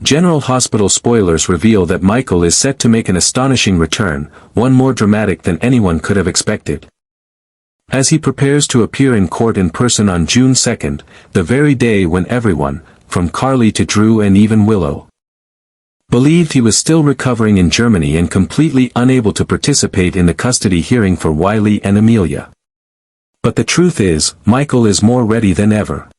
General Hospital spoilers reveal that Michael is set to make an astonishing return, one more dramatic than anyone could have expected. As he prepares to appear in court in person on June 2nd, the very day when everyone, from Carly to Drew and even Willow, believed he was still recovering in Germany and completely unable to participate in the custody hearing for Wiley and Amelia. But the truth is, Michael is more ready than ever.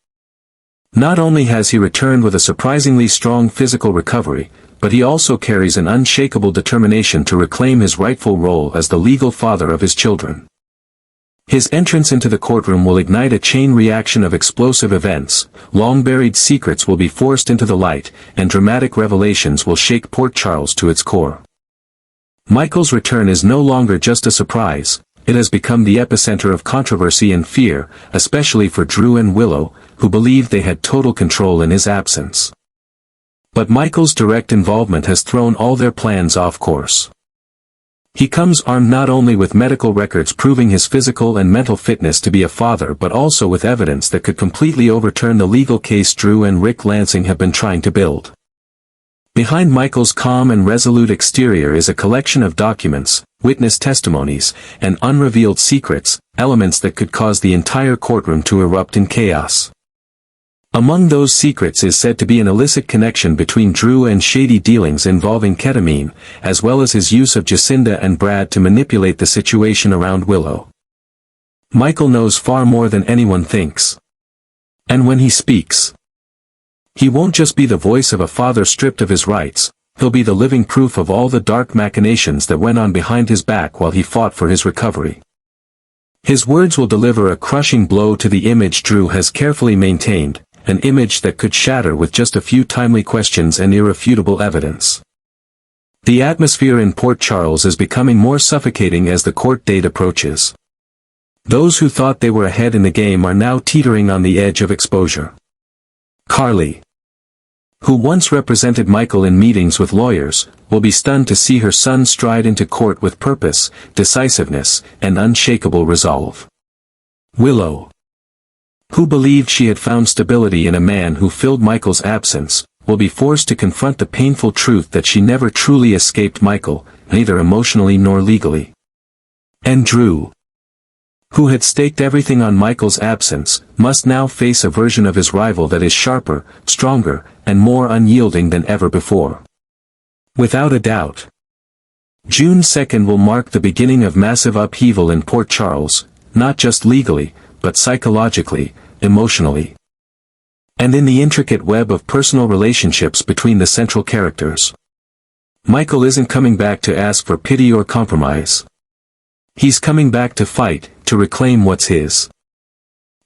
Not only has he returned with a surprisingly strong physical recovery, but he also carries an unshakable determination to reclaim his rightful role as the legal father of his children. His entrance into the courtroom will ignite a chain reaction of explosive events, long-buried secrets will be forced into the light, and dramatic revelations will shake Port Charles to its core. Michael's return is no longer just a surprise, it has become the epicenter of controversy and fear, especially for Drew and Willow, who believed they had total control in his absence. But Michael's direct involvement has thrown all their plans off course. He comes armed not only with medical records proving his physical and mental fitness to be a father but also with evidence that could completely overturn the legal case Drew and Rick Lansing have been trying to build. Behind Michael's calm and resolute exterior is a collection of documents, witness testimonies, and unrevealed secrets, elements that could cause the entire courtroom to erupt in chaos. Among those secrets is said to be an illicit connection between Drew and shady dealings involving ketamine, as well as his use of Jacinda and Brad to manipulate the situation around Willow. Michael knows far more than anyone thinks. And when he speaks, he won't just be the voice of a father stripped of his rights, he'll be the living proof of all the dark machinations that went on behind his back while he fought for his recovery. His words will deliver a crushing blow to the image Drew has carefully maintained, an image that could shatter with just a few timely questions and irrefutable evidence. The atmosphere in Port Charles is becoming more suffocating as the court date approaches. Those who thought they were ahead in the game are now teetering on the edge of exposure. Carly, who once represented Michael in meetings with lawyers, will be stunned to see her son stride into court with purpose, decisiveness, and unshakable resolve. Willow, who believed she had found stability in a man who filled Michael's absence, will be forced to confront the painful truth that she never truly escaped Michael, neither emotionally nor legally. And Drew, who had staked everything on Michael's absence, must now face a version of his rival that is sharper, stronger, and more unyielding than ever before. Without a doubt, June 2nd will mark the beginning of massive upheaval in Port Charles, not just legally, but psychologically, emotionally, and in the intricate web of personal relationships between the central characters. Michael isn't coming back to ask for pity or compromise. He's coming back to fight, to reclaim what's his.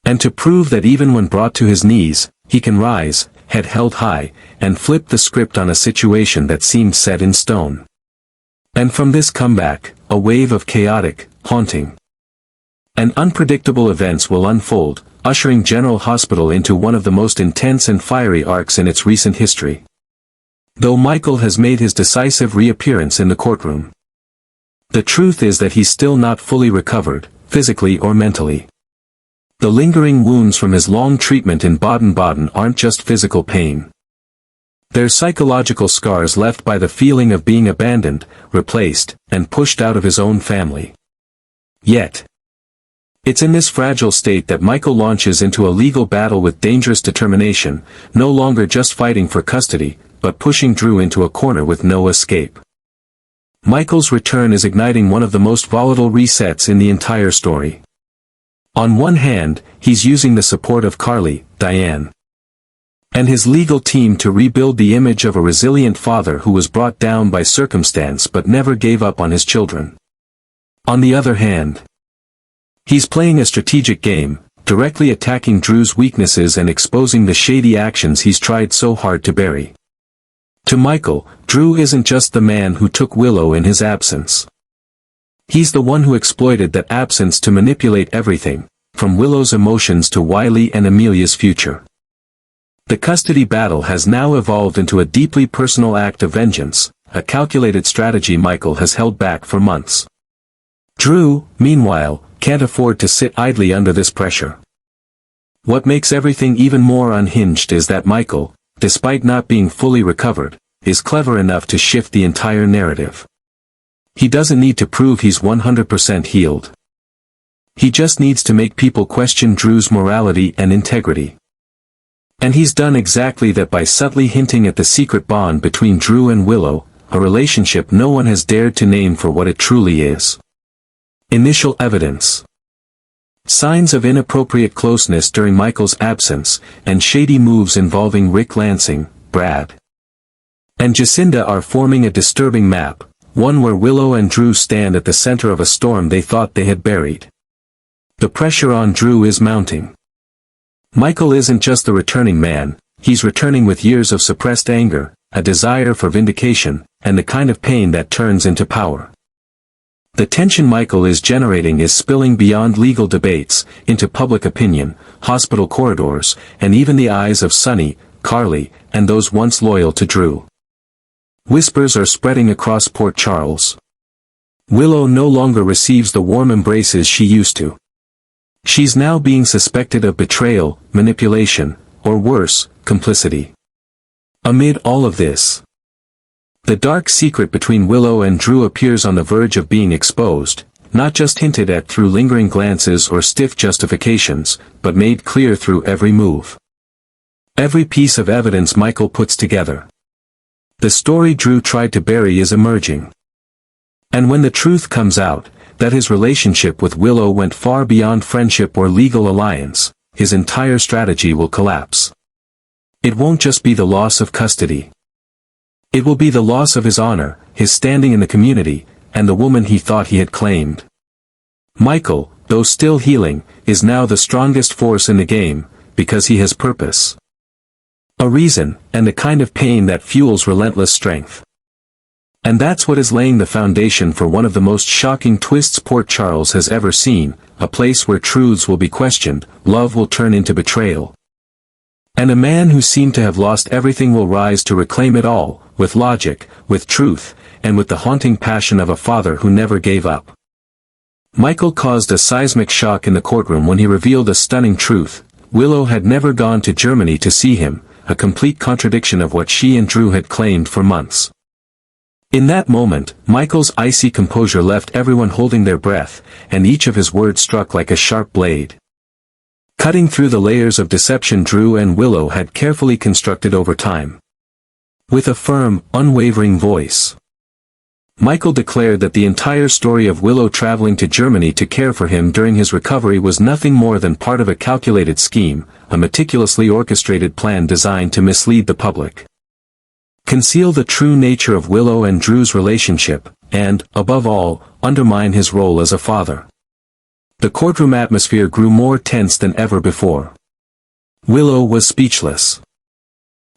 And to prove that even when brought to his knees, he can rise, head held high, and flip the script on a situation that seemed set in stone. And from this comeback, a wave of chaotic, haunting, and unpredictable events will unfold, ushering General Hospital into one of the most intense and fiery arcs in its recent history. Though Michael has made his decisive reappearance in the courtroom, the truth is that he's still not fully recovered, physically or mentally. The lingering wounds from his long treatment in Baden-Baden aren't just physical pain. They're psychological scars left by the feeling of being abandoned, replaced, and pushed out of his own family. Yet, it's in this fragile state that Michael launches into a legal battle with dangerous determination, no longer just fighting for custody, but pushing Drew into a corner with no escape. Michael's return is igniting one of the most volatile resets in the entire story. On one hand, he's using the support of Carly, Diane, and his legal team to rebuild the image of a resilient father who was brought down by circumstance but never gave up on his children. On the other hand, he's playing a strategic game, directly attacking Drew's weaknesses and exposing the shady actions he's tried so hard to bury. To Michael, Drew isn't just the man who took Willow in his absence. He's the one who exploited that absence to manipulate everything, from Willow's emotions to Wiley and Amelia's future. The custody battle has now evolved into a deeply personal act of vengeance, a calculated strategy Michael has held back for months. Drew, meanwhile, can't afford to sit idly under this pressure. What makes everything even more unhinged is that Michael, despite not being fully recovered, is clever enough to shift the entire narrative. He doesn't need to prove he's 100% healed. He just needs to make people question Drew's morality and integrity. And he's done exactly that by subtly hinting at the secret bond between Drew and Willow, a relationship no one has dared to name for what it truly is. Initial evidence. Signs of inappropriate closeness during Michael's absence, and shady moves involving Rick Lansing, Brad, and Jacinda are forming a disturbing map, one where Willow and Drew stand at the center of a storm they thought they had buried. The pressure on Drew is mounting. Michael isn't just the returning man, he's returning with years of suppressed anger, a desire for vindication, and the kind of pain that turns into power. The tension Michael is generating is spilling beyond legal debates, into public opinion, hospital corridors, and even the eyes of Sonny, Carly, and those once loyal to Drew. Whispers are spreading across Port Charles. Willow no longer receives the warm embraces she used to. She's now being suspected of betrayal, manipulation, or worse, complicity. Amid all of this, the dark secret between Willow and Drew appears on the verge of being exposed, not just hinted at through lingering glances or stiff justifications, but made clear through every move. Every piece of evidence Michael puts together. The story Drew tried to bury is emerging. And when the truth comes out, that his relationship with Willow went far beyond friendship or legal alliance, his entire strategy will collapse. It won't just be the loss of custody. It will be the loss of his honor, his standing in the community, and the woman he thought he had claimed. Michael, though still healing, is now the strongest force in the game, because he has purpose. A reason, and the kind of pain that fuels relentless strength. And that's what is laying the foundation for one of the most shocking twists Port Charles has ever seen, a place where truths will be questioned, love will turn into betrayal. And a man who seemed to have lost everything will rise to reclaim it all, with logic, with truth, and with the haunting passion of a father who never gave up. Michael caused a seismic shock in the courtroom when he revealed a stunning truth. Willow had never gone to Germany to see him, a complete contradiction of what she and Drew had claimed for months. In that moment, Michael's icy composure left everyone holding their breath, and each of his words struck like a sharp blade, cutting through the layers of deception Drew and Willow had carefully constructed over time. With a firm, unwavering voice, Michael declared that the entire story of Willow traveling to Germany to care for him during his recovery was nothing more than part of a calculated scheme, a meticulously orchestrated plan designed to mislead the public, conceal the true nature of Willow and Drew's relationship, and, above all, undermine his role as a father. The courtroom atmosphere grew more tense than ever before. Willow was speechless.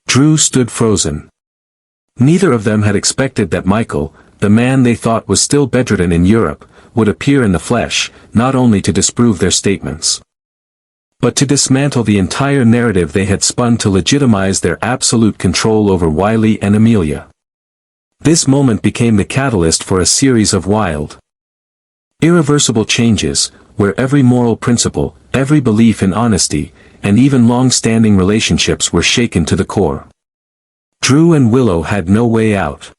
Drew stood frozen. Neither of them had expected that Michael, the man they thought was still bedridden in Europe, would appear in the flesh, not only to disprove their statements, but to dismantle the entire narrative they had spun to legitimize their absolute control over Wiley and Amelia. This moment became the catalyst for a series of wild, irreversible changes, where every moral principle, every belief in honesty, and even long-standing relationships were shaken to the core. Drew and Willow had no way out.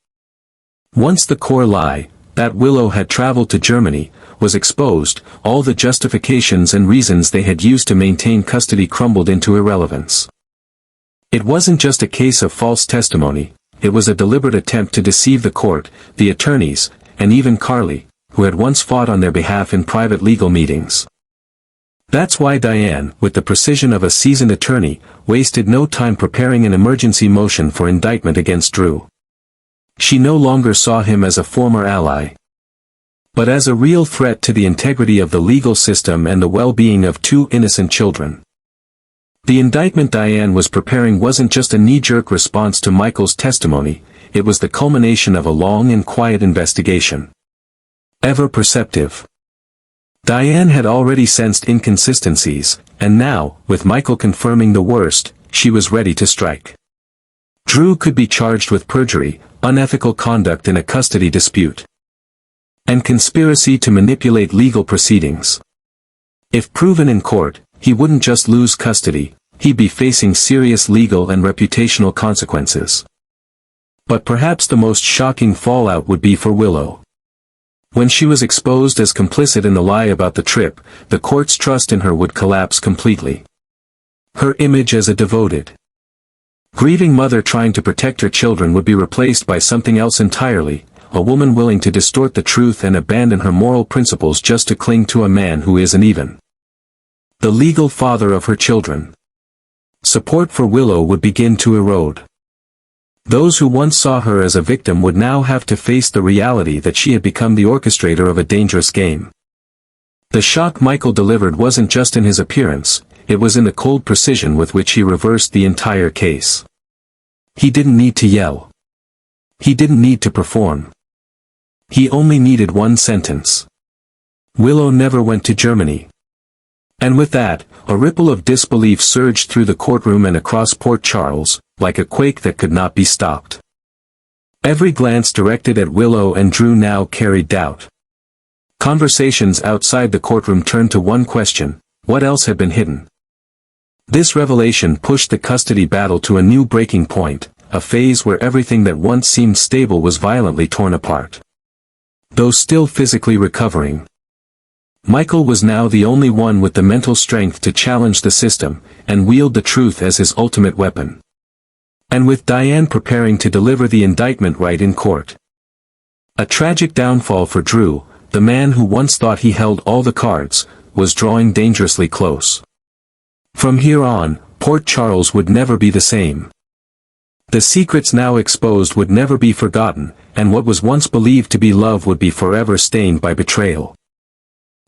Once the core lie, that Willow had traveled to Germany, was exposed, all the justifications and reasons they had used to maintain custody crumbled into irrelevance. It wasn't just a case of false testimony, it was a deliberate attempt to deceive the court, the attorneys, and even Carly, who had once fought on their behalf in private legal meetings. That's why Diane, with the precision of a seasoned attorney, wasted no time preparing an emergency motion for indictment against Drew. She no longer saw him as a former ally, but as a real threat to the integrity of the legal system and the well-being of two innocent children. The indictment Diane was preparing wasn't just a knee-jerk response to Michael's testimony, it was the culmination of a long and quiet investigation. Ever perceptive, Diane had already sensed inconsistencies, and now, with Michael confirming the worst, she was ready to strike. Drew could be charged with perjury, unethical conduct in a custody dispute, and conspiracy to manipulate legal proceedings. If proven in court, he wouldn't just lose custody, he'd be facing serious legal and reputational consequences. But perhaps the most shocking fallout would be for Willow. When she was exposed as complicit in the lie about the trip, the court's trust in her would collapse completely. Her image as a devoted, grieving mother trying to protect her children would be replaced by something else entirely, a woman willing to distort the truth and abandon her moral principles just to cling to a man who isn't even the legal father of her children. Support for Willow would begin to erode. Those who once saw her as a victim would now have to face the reality that she had become the orchestrator of a dangerous game. The shock Michael delivered wasn't just in his appearance, it was in the cold precision with which he reversed the entire case. He didn't need to yell. He didn't need to perform. He only needed one sentence. Willow never went to Germany. And with that, a ripple of disbelief surged through the courtroom and across Port Charles, like a quake that could not be stopped. Every glance directed at Willow and Drew now carried doubt. Conversations outside the courtroom turned to one question: what else had been hidden? This revelation pushed the custody battle to a new breaking point, a phase where everything that once seemed stable was violently torn apart. Though still physically recovering, Michael was now the only one with the mental strength to challenge the system, and wield the truth as his ultimate weapon. And with Diane preparing to deliver the indictment right in court. A tragic downfall for Drew, the man who once thought he held all the cards, was drawing dangerously close. From here on, Port Charles would never be the same. The secrets now exposed would never be forgotten, and what was once believed to be love would be forever stained by betrayal.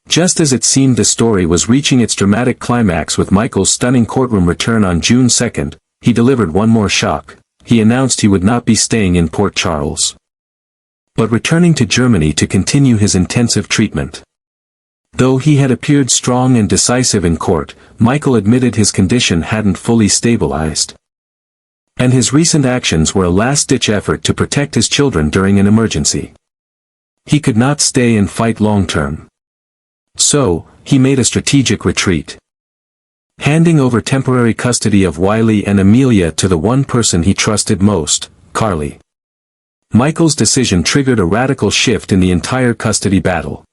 Just as it seemed the story was reaching its dramatic climax with Michael's stunning courtroom return on June 2nd, he delivered one more shock. He announced he would not be staying in Port Charles, but returning to Germany to continue his intensive treatment. Though he had appeared strong and decisive in court, Michael admitted his condition hadn't fully stabilized. And his recent actions were a last-ditch effort to protect his children during an emergency. He could not stay and fight long-term. So, he made a strategic retreat, handing over temporary custody of Wiley and Amelia to the one person he trusted most, Carly. Michael's decision triggered a radical shift in the entire custody battle.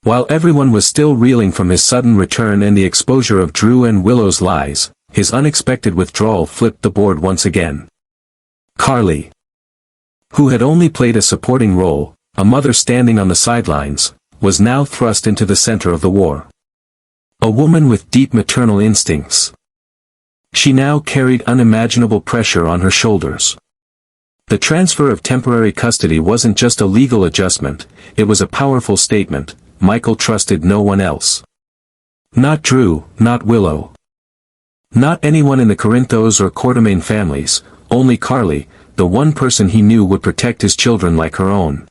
While everyone was still reeling from his sudden return and the exposure of Drew and Willow's lies, his unexpected withdrawal flipped the board once again. Carly, who had only played a supporting role, a mother standing on the sidelines, was now thrust into the center of the war. A woman with deep maternal instincts. She now carried unimaginable pressure on her shoulders. The transfer of temporary custody wasn't just a legal adjustment, it was a powerful statement. Michael trusted no one else. Not Drew, not Willow. Not anyone in the Corinthos or Quartermain families, only Carly, the one person he knew would protect his children like her own.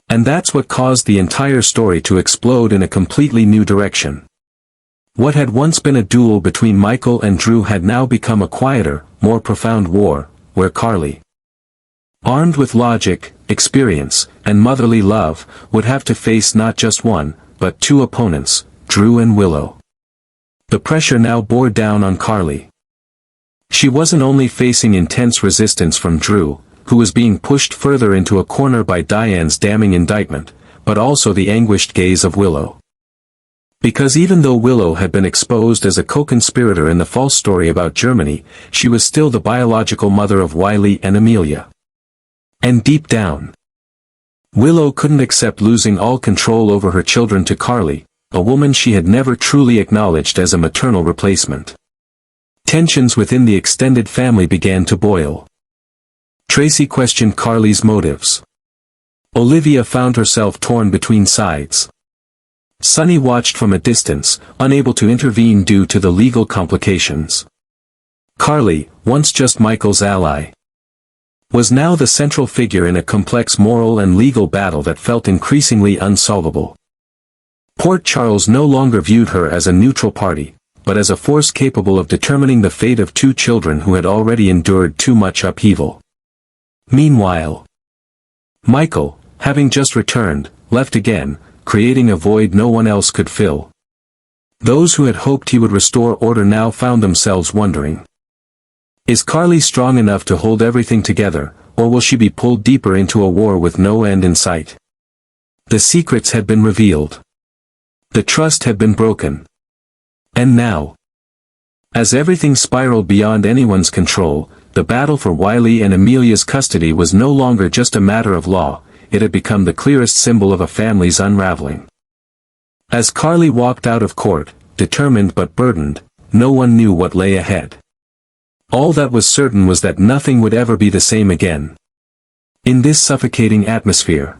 And that's what caused the entire story to explode in a completely new direction. What had once been a duel between Michael and Drew had now become a quieter, more profound war, where Carly, armed with logic, experience, and motherly love, would have to face not just one, but two opponents, Drew and Willow. The pressure now bore down on Carly. She wasn't only facing intense resistance from Drew, who was being pushed further into a corner by Diane's damning indictment, but also the anguished gaze of Willow. Because even though Willow had been exposed as a co-conspirator in the false story about Germany, she was still the biological mother of Wiley and Amelia. And deep down, Willow couldn't accept losing all control over her children to Carly, a woman she had never truly acknowledged as a maternal replacement. Tensions within the extended family began to boil. Tracy questioned Carly's motives. Olivia found herself torn between sides. Sonny watched from a distance, unable to intervene due to the legal complications. Carly, once just Michael's ally, was now the central figure in a complex moral and legal battle that felt increasingly unsolvable. Port Charles no longer viewed her as a neutral party, but as a force capable of determining the fate of two children who had already endured too much upheaval. Meanwhile, Michael, having just returned, left again, creating a void no one else could fill. Those who had hoped he would restore order now found themselves wondering. Is Carly strong enough to hold everything together, or will she be pulled deeper into a war with no end in sight? The secrets had been revealed. The trust had been broken. And now, as everything spiraled beyond anyone's control, the battle for Wiley and Amelia's custody was no longer just a matter of law, it had become the clearest symbol of a family's unraveling. As Carly walked out of court, determined but burdened, no one knew what lay ahead. All that was certain was that nothing would ever be the same again. In this suffocating atmosphere,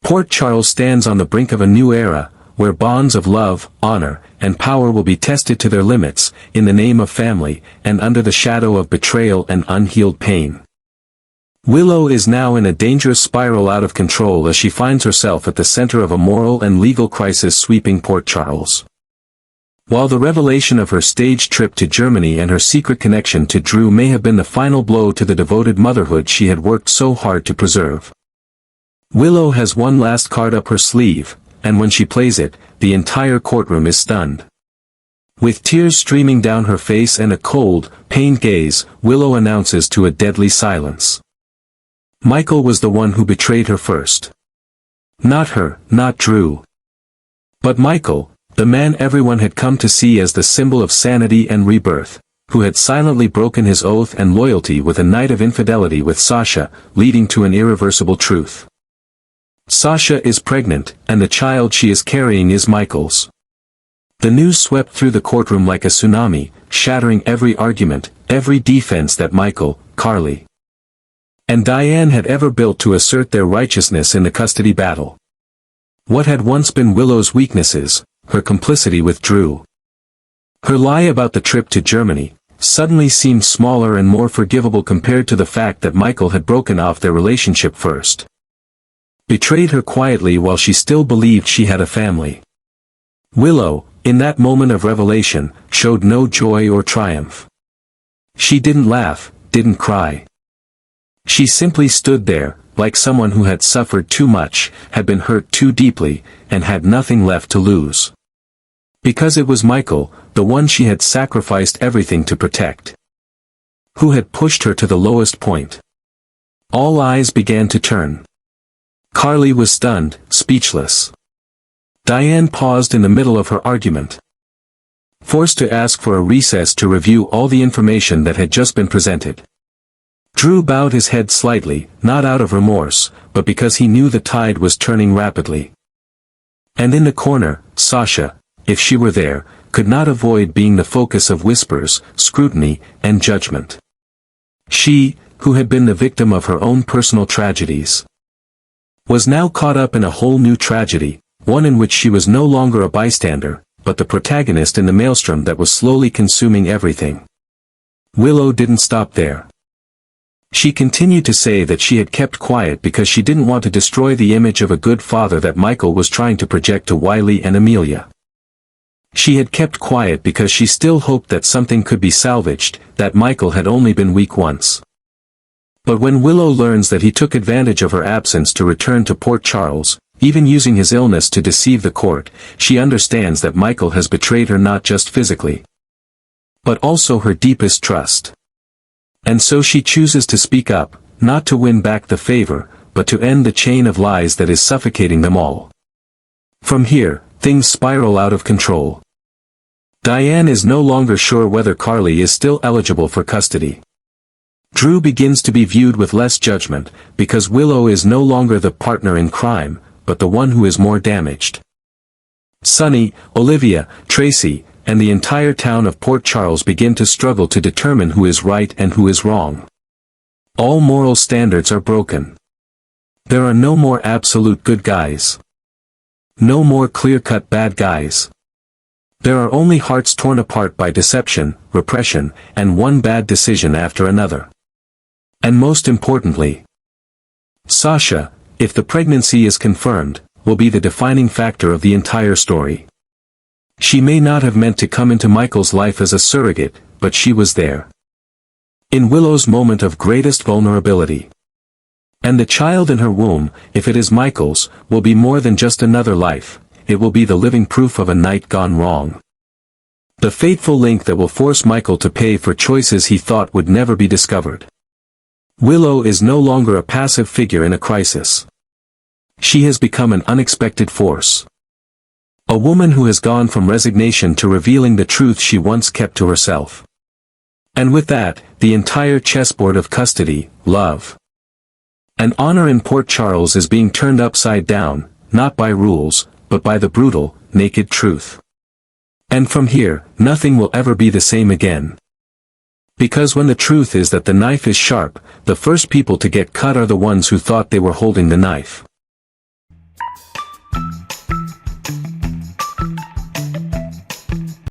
Port Charles stands on the brink of a new era, where bonds of love, honor, and power will be tested to their limits, in the name of family, and under the shadow of betrayal and unhealed pain. Willow is now in a dangerous spiral out of control as she finds herself at the center of a moral and legal crisis sweeping Port Charles. While the revelation of her staged trip to Germany and her secret connection to Drew may have been the final blow to the devoted motherhood she had worked so hard to preserve, Willow has one last card up her sleeve, and when she plays it, the entire courtroom is stunned. With tears streaming down her face and a cold, pained gaze, Willow announces to a deadly silence. Michael was the one who betrayed her first. Not her, not Drew. But Michael, the man everyone had come to see as the symbol of sanity and rebirth, who had silently broken his oath and loyalty with a night of infidelity with Sasha, leading to an irreversible truth. Sasha is pregnant, and the child she is carrying is Michael's. The news swept through the courtroom like a tsunami, shattering every argument, every defense that Michael, Carly, and Diane had ever built to assert their righteousness in the custody battle. What had once been Willow's weaknesses, her complicity with Drew, her lie about the trip to Germany, suddenly seemed smaller and more forgivable compared to the fact that Michael had broken off their relationship first. Betrayed her quietly while she still believed she had a family. Willow, in that moment of revelation, showed no joy or triumph. She didn't laugh, didn't cry. She simply stood there, like someone who had suffered too much, had been hurt too deeply, and had nothing left to lose. Because it was Michael, the one she had sacrificed everything to protect, who had pushed her to the lowest point. All eyes began to turn. Carly was stunned, speechless. Diane paused in the middle of her argument, forced to ask for a recess to review all the information that had just been presented. Drew bowed his head slightly, not out of remorse, but because he knew the tide was turning rapidly. And in the corner, Sasha, if she were there, could not avoid being the focus of whispers, scrutiny, and judgment. She, who had been the victim of her own personal tragedies, was now caught up in a whole new tragedy, one in which she was no longer a bystander, but the protagonist in the maelstrom that was slowly consuming everything. Willow didn't stop there. She continued to say that she had kept quiet because she didn't want to destroy the image of a good father that Michael was trying to project to Wiley and Amelia. She had kept quiet because she still hoped that something could be salvaged, that Michael had only been weak once. But when Willow learns that he took advantage of her absence to return to Port Charles, even using his illness to deceive the court, she understands that Michael has betrayed her not just physically, but also her deepest trust. And so she chooses to speak up, not to win back the favor, but to end the chain of lies that is suffocating them all. From here, things spiral out of control. Diane is no longer sure whether Carly is still eligible for custody. Drew begins to be viewed with less judgment, because Willow is no longer the partner in crime, but the one who is more damaged. Sunny, Olivia, Tracy, and the entire town of Port Charles begin to struggle to determine who is right and who is wrong. All moral standards are broken. There are no more absolute good guys. No more clear-cut bad guys. There are only hearts torn apart by deception, repression, and one bad decision after another. And most importantly, Sasha, if the pregnancy is confirmed, will be the defining factor of the entire story. She may not have meant to come into Michael's life as a surrogate, but she was there. In Willow's moment of greatest vulnerability. And the child in her womb, if it is Michael's, will be more than just another life, it will be the living proof of a night gone wrong. The fateful link that will force Michael to pay for choices he thought would never be discovered. Willow is no longer a passive figure in a crisis. She has become an unexpected force. A woman who has gone from resignation to revealing the truth she once kept to herself. And with that, the entire chessboard of custody, love, and honor in Port Charles is being turned upside down, not by rules, but by the brutal, naked truth. And from here, nothing will ever be the same again. Because when the truth is that the knife is sharp, the first people to get cut are the ones who thought they were holding the knife.